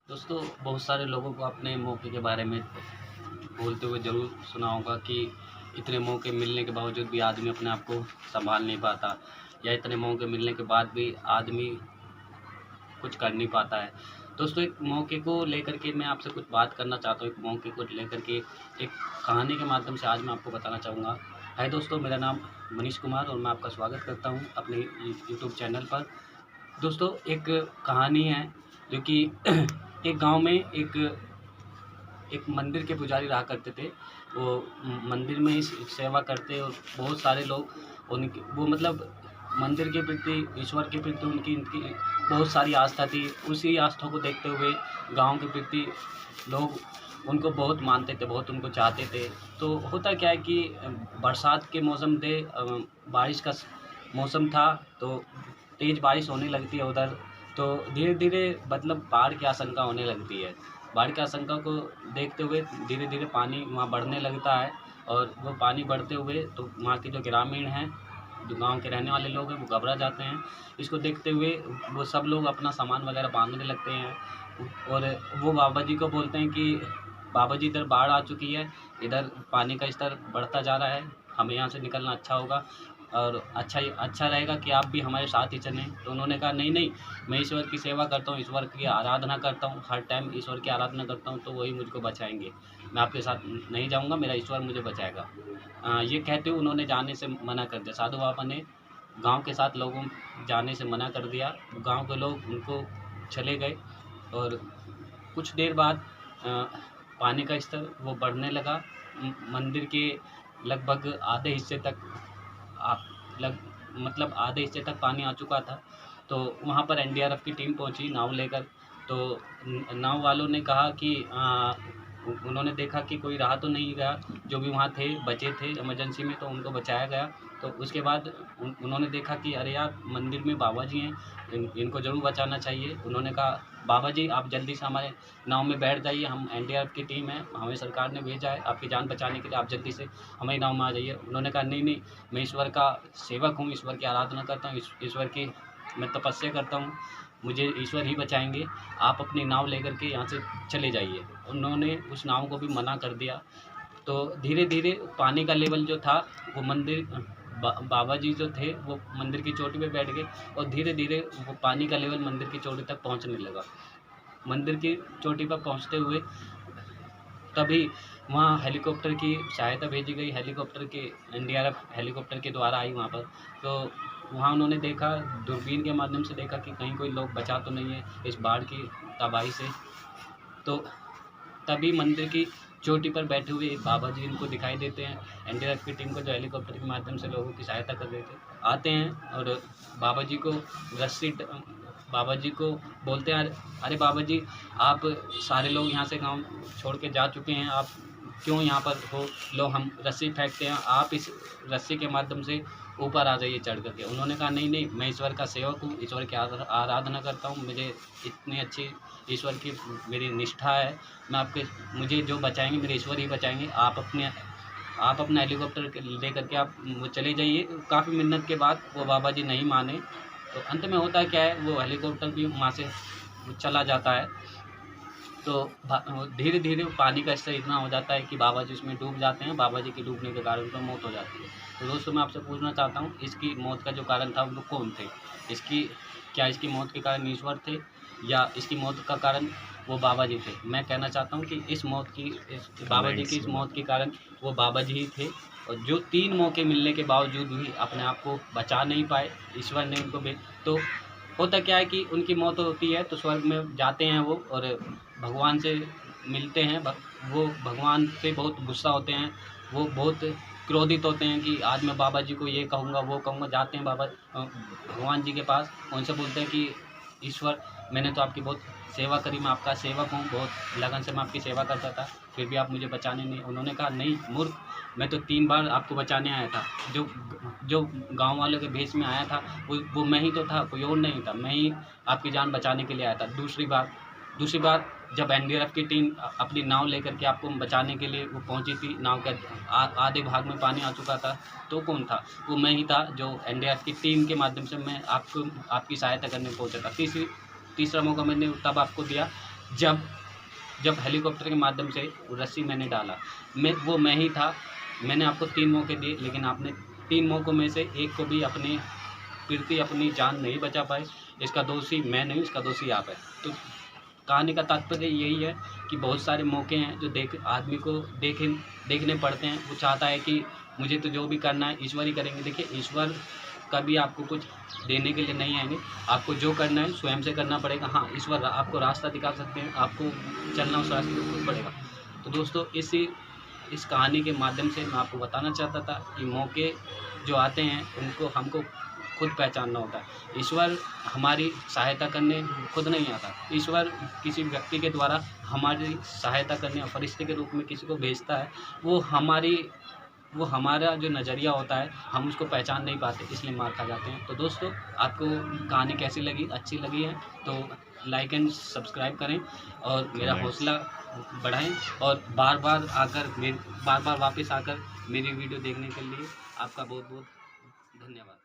दोस्तों, बहुत सारे लोगों को अपने मौके के बारे में बोलते हुए ज़रूर सुना होगा कि इतने मौके मिलने के बावजूद भी आदमी अपने आप को सँभाल नहीं पाता, या इतने मौके मिलने के बाद भी आदमी कुछ कर नहीं पाता है। दोस्तों, एक मौके को लेकर के मैं आपसे कुछ बात करना चाहता हूँ। एक मौके को लेकर के एक कहानी के माध्यम से आज मैं आपको बताना चाहूँगा। हाय दोस्तों, मेरा नाम मनीष कुमार और मैं आपका स्वागत करता हूँ अपने यूट्यूब चैनल पर। दोस्तों, एक कहानी है जो कि एक गाँव में एक मंदिर के पुजारी रहा करते थे। वो मंदिर में ही सेवा करते और बहुत सारे लोग उनकी वो मतलब मंदिर के प्रति, ईश्वर के प्रति उनकी उनकी बहुत सारी आस्था थी। उसी आस्था को देखते हुए गाँव के प्रति लोग उनको बहुत मानते थे, बहुत उनको चाहते थे। तो होता क्या है कि बरसात के मौसम थे, बारिश का मौसम था, तो तेज़ बारिश होने लगती है उधर। तो धीरे-धीरे मतलब बाढ़ की आशंका होने लगती है। बाढ़ की आशंका को देखते हुए धीरे-धीरे पानी वहाँ बढ़ने लगता है, और वो पानी बढ़ते हुए तो वहाँ के जो ग्रामीण हैं, जो गाँव के रहने वाले लोग हैं, वो घबरा जाते हैं। इसको देखते हुए वो सब लोग अपना सामान वगैरह बाँधने लगते हैं, और वो बाबा जी को बोलते हैं कि बाबा जी, इधर बाढ़ आ चुकी है, इधर पानी का स्तर बढ़ता जा रहा है, हमें यहाँ से निकलना अच्छा होगा और अच्छा रहेगा कि आप भी हमारे साथ ही चलें। तो उन्होंने कहा, नहीं नहीं, मैं ईश्वर की सेवा करता हूँ, ईश्वर की आराधना करता हूँ, हर टाइम ईश्वर की आराधना करता हूँ, तो वही मुझको बचाएँगे। मैं आपके साथ नहीं जाऊँगा, मेरा ईश्वर मुझे बचाएगा। ये कहते हुए उन्होंने जाने से मना कर दिया। साधु बाबा ने गाँव के साथ लोगों जाने से मना कर दिया। गाँव के लोग उनको चले गए, और कुछ देर बाद अ, पानी का स्तर वो बढ़ने लगा। मंदिर के लगभग आधे हिस्से तक आ लग मतलब आधे हिस्से तक पानी आ चुका था। तो वहाँ पर एनडीआरएफ की टीम पहुँची नाव लेकर। तो नाव वालों ने कहा कि उन्होंने देखा कि कोई रहा तो नहीं गया, जो भी वहाँ थे बचे थे इमरजेंसी में, तो उनको बचाया गया। तो उसके बाद उन्होंने देखा कि अरे यार, मंदिर में बाबा जी हैं, इनको ज़रूर बचाना चाहिए। उन्होंने कहा, बाबा जी आप जल्दी से हमारे नाव में बैठ जाइए, हम एनडीआरएफ की टीम है, हमें सरकार ने भेजा है आपकी जान बचाने के लिए, आप जल्दी से हमारी नाव में आ जाइए। उन्होंने कहा, नहीं नहीं, मैं ईश्वर का सेवक हूँ, ईश्वर की आराधना करता हूँ, ईश्वर की मैं तपस्या करता हूँ, मुझे ईश्वर ही बचाएँगे, आप अपनी नाव लेकर के यहाँ से चले जाइए। उन्होंने उस नाव को भी मना कर दिया। तो धीरे-धीरे पानी का लेवल जो था, वो मंदिर बाबा जी जो थे वो मंदिर की चोटी पे बैठ गए, और धीरे-धीरे वो पानी का लेवल मंदिर की चोटी तक पहुँचने लगा। मंदिर की चोटी पर पहुँचते हुए तभी वहाँ हेलीकॉप्टर की सहायता भेजी गई। हेलीकॉप्टर के एनडीआरएफ हेलीकॉप्टर के द्वारा आई वहाँ पर। तो वहाँ उन्होंने देखा, दूरबीन के माध्यम से देखा कि कहीं कोई लोग बचा तो नहीं है इस बाढ़ की तबाही से। तो तभी मंदिर की चोटी पर बैठे हुए एक बाबा जी इनको दिखाई देते हैं। एनडीआरएफ की टीम को, जो हेलीकॉप्टर के माध्यम से लोगों की सहायता कर रहे थे, आते हैं और बाबा जी को रस्सी ड बाबा जी को बोलते हैं, अरे बाबा जी, आप सारे लोग यहाँ से गाँव छोड़ के जा चुके हैं, आप क्यों यहाँ पर हो? लो हम रस्सी फेंकते हैं, आप इस रस्सी के माध्यम से ऊपर आ जाइए चढ़ कर के। उन्होंने कहा, नहीं नहीं, मैं ईश्वर का सेवक हूँ, ईश्वर की आराधना करता हूँ, मुझे इतनी अच्छी ईश्वर की मेरी निष्ठा है, मुझे जो बचाएँगे मेरे ईश्वर ही बचाएँगे। आप अपना हेलीकॉप्टर ले करके आप वो चले जाइए। काफ़ी मिन्नत के बाद वो बाबा जी नहीं माने। तो अंत में होता क्या है, वो हेलीकॉप्टर भी वहाँ से चला जाता है। तो धीरे-धीरे पानी का स्तर इतना हो जाता है कि बाबा जी उसमें डूब जाते हैं। बाबा जी के डूबने के कारण उनकी मौत हो जाती है। तो दोस्तों, मैं आपसे पूछना चाहता हूँ, इसकी मौत का जो कारण था वो कौन थे? क्या इसकी मौत के कारण ईश्वर थे, या इसकी मौत का कारण वो बाबा जी थे? मैं कहना चाहता हूँ कि इस बाबा जी की इस मौत के कारण वो बाबा जी ही थे, और जो 3 मौके मिलने के बावजूद भी अपने आप को बचा नहीं पाए। ईश्वर ने उनको बे तो होता क्या है कि उनकी मौत होती है तो स्वर्ग में जाते हैं वो, और भगवान से मिलते हैं। वो भगवान से बहुत गुस्सा होते हैं, वो बहुत क्रोधित होते हैं कि आज मैं बाबा जी को ये कहूँगा, वो कहूँगा। जाते हैं भगवान जी के पास, उनसे बोलते हैं कि ईश्वर, मैंने तो आपकी बहुत सेवा करी, मैं आपका सेवक हूँ, बहुत लगन से मैं आपकी सेवा करता था, फिर भी आप मुझे बचाने नहीं। उन्होंने कहा, नहीं मूर्ख, मैं तो 3 बार आपको बचाने आया था। जो गाँव वालों के भेष में आया था, वो मैं ही तो था, कोई और नहीं था। मैं ही आपकी जान बचाने के लिए आया था। दूसरी बार जब एनडीआरएफ की टीम अपनी नाव लेकर के आपको बचाने के लिए वो पहुंची थी, नाव के आधे भाग में पानी आ चुका था, तो कौन था? वो मैं ही था, जो एनडीआरएफ की टीम के माध्यम से मैं आपकी सहायता करने पहुंचा था। तीसरा मौका मैंने तब आपको दिया जब जब हेलीकॉप्टर के माध्यम से रस्सी मैंने डाला, मैं ही था। मैंने आपको 3 मौके दिए, लेकिन आपने 3 मौक़ों में से एक को भी अपनी प्रति अपनी जान नहीं बचा पाए। इसका दोषी मैं नहीं, इसका दोषी आप है। तो कहानी का तात्पर्य यही है कि बहुत सारे मौके हैं जो आदमी को देखने पड़ते हैं। वो चाहता है कि मुझे तो जो भी करना है ईश्वर ही करेंगे। देखिए, ईश्वर कभी आपको कुछ देने के लिए नहीं आएंगे। आपको जो करना है स्वयं से करना पड़ेगा। हाँ, ईश्वर आपको रास्ता दिखा सकते हैं, आपको चलना उस रास्ते पर खुद पड़ेगा। तो दोस्तों, इस कहानी के माध्यम से मैं आपको बताना चाहता था कि मौके जो आते हैं उनको हमको खुद पहचानना होता है। ईश्वर हमारी सहायता करने खुद नहीं आता। ईश्वर किसी व्यक्ति के द्वारा हमारी सहायता करने और फरिश्ते के रूप में किसी को भेजता है। वो हमारा जो नज़रिया होता है, हम उसको पहचान नहीं पाते, इसलिए मार खा जाते हैं। तो दोस्तों, आपको कहानी कैसी लगी? अच्छी लगी है तो लाइक एंड सब्सक्राइब करें और मेरा हौसला बढ़ाएं, और बार बार वापस आकर मेरी वीडियो देखने के लिए आपका बहुत बहुत धन्यवाद।